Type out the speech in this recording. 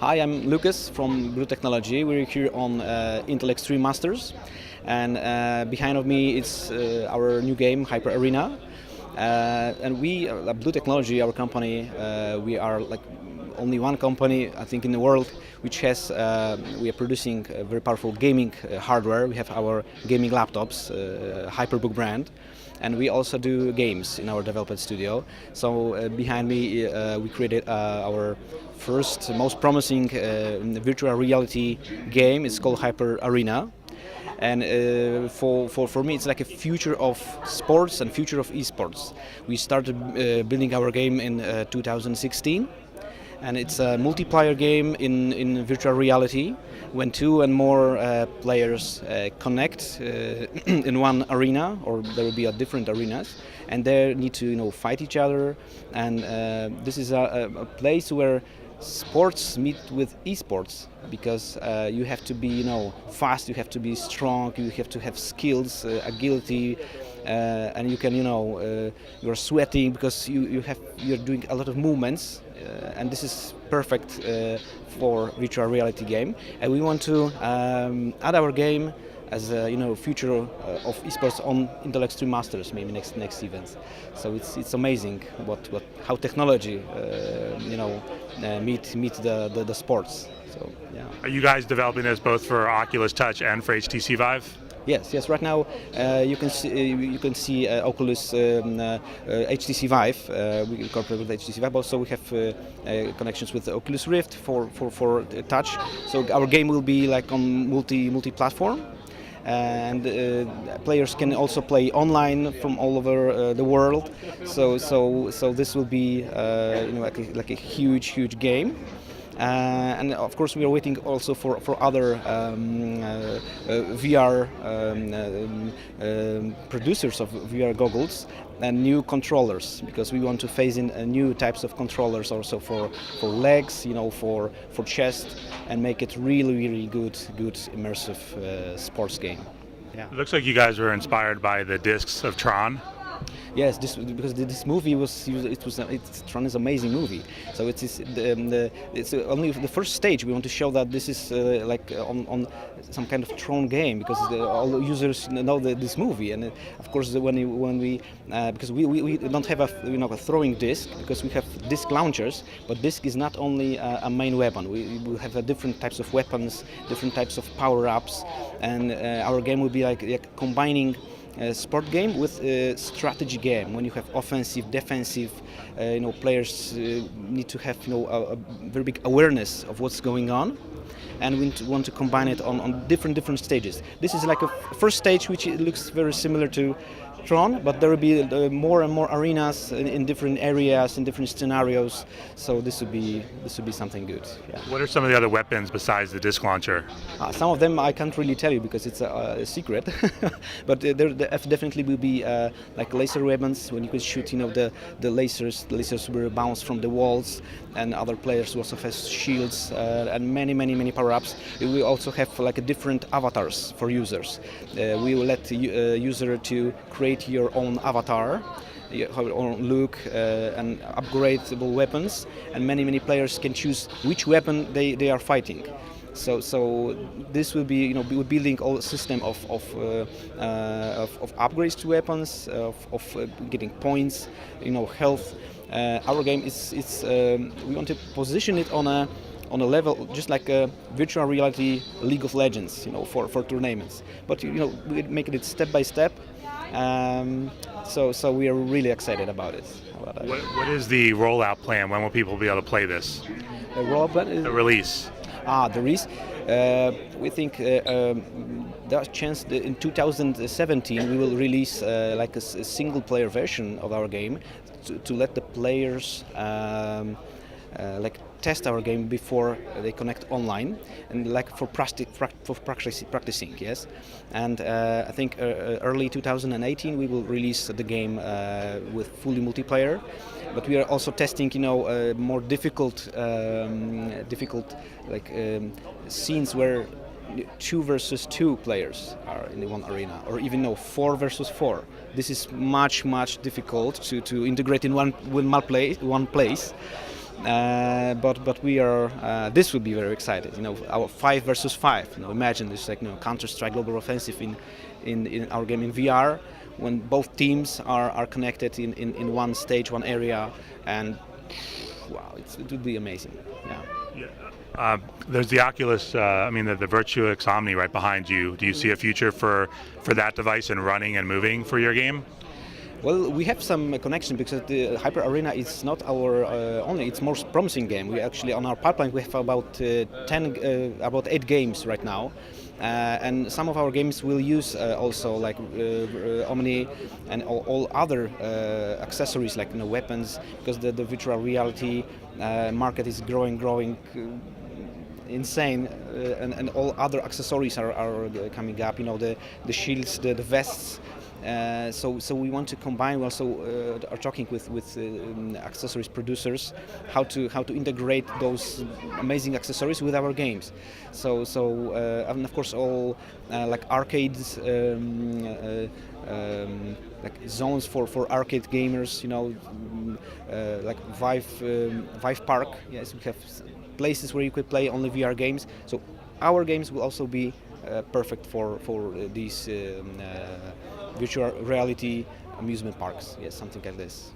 Hi, I'm Lucas from Blue Technology. We're here on Intel Extreme Masters, and behind of me is our new game, Hyper Arena. And we, Blue Technology, our company, we are like only one company, I think, in the world which has, we are producing very powerful gaming hardware. We have our gaming laptops, Hyperbook brand, and we also do games in our development studio. So behind me we created our first, most promising virtual reality game. It's called Hyper Arena. And for me, it's like a future of sports and future of esports. We started building our game in 2016, and it's a multiplayer game in virtual reality when two and more players connect in one arena, or there will be a different arenas, and they need to fight each other. And this is a place where sports meet with esports, because you have to be fast, you have to be strong, you have to have skills, agility, and you can you're sweating because you're doing a lot of movements, and this is perfect for virtual reality game. And we want to add our game as a future of esports on Intel Extreme Masters, maybe next events. So it's amazing how technology meet the sports. So yeah. Are you guys developing this both for Oculus Touch and for HTC Vive? Yes. Right now you can see Oculus HTC Vive. We incorporate with HTC Vive. Also, we have connections with the Oculus Rift for touch. So our game will be like on multi-platform. And players can also play online from all over the world. So this will be like a huge game. And of course, we are waiting also for other VR producers of VR goggles and new controllers, because we want to phase in new types of controllers also for legs, for chest, and make it really good immersive sports game. Yeah. It looks like you guys were inspired by the discs of Tron. Yes, because this movie Tron is an amazing movie. So it's only the first stage. We want to show that this is like on some kind of Tron game, because all the users know this movie. And of course, when we because we don't have a throwing disc, because we have disc launchers. But disc is not only a main weapon. We will have different types of weapons, different types of power-ups, and our game will be like combining sport game with a strategy game. When you have offensive, defensive, players need to have a very big awareness of what's going on, and we want to combine it on different stages. This is like a first stage, which looks very similar to Tron, but there will be more and more arenas in different areas, in different scenarios. So this would be something good. Yeah. What are some of the other weapons besides the disc launcher? Some of them I can't really tell you because it's a secret. But there definitely will be like laser weapons, when you can shoot, the lasers. The lasers will bounce from the walls, and other players also have shields and many power-ups. We will also have like different avatars for users. We will let the user to create your own avatar, your own look, and upgradable weapons, and many players can choose which weapon they are fighting. So this will be, we're building a whole system of upgrades to weapons, of getting points, health. Our game we want to position it on a level just like a virtual reality League of Legends, for tournaments. But we make it step by step. So we are really excited about it. What is the rollout plan? When will people be able to play this? The rollout plan is the release. The release. We think there's a chance that in 2017 we will release like a single player version of our game to let the players test our game before they connect online, and like for practicing, yes. And I think early 2018 we will release the game with fully multiplayer. But we are also testing, more difficult scenes where 2 versus 2 players are in the one arena, or even 4 versus 4. this is much difficult to integrate in one place. But we are. This will be very exciting. Our 5 versus 5. Imagine this, like Counter-Strike Global Offensive in our game in VR, when both teams are connected in one stage, one area, and wow, it would be amazing. Yeah. There's the Oculus, the Virtual Omni right behind you. Do you see a future for that device and running and moving for your game? Well, we have some connection because the Hyper Arena is not our only its most promising game. We actually on our pipeline we have about 8 games right now, and some of our games will use also like Omni and all other accessories like weapons, because the virtual reality market is growing. Insane, and all other accessories are coming up. The shields, the vests. So we want to combine. We also are talking with accessories producers how to integrate those amazing accessories with our games. And of course all like arcades, like zones for arcade gamers. Like Vive Park. Yes, we have places where you could play only VR games. So our games will also be perfect for these virtual reality amusement parks. Yes, something like this.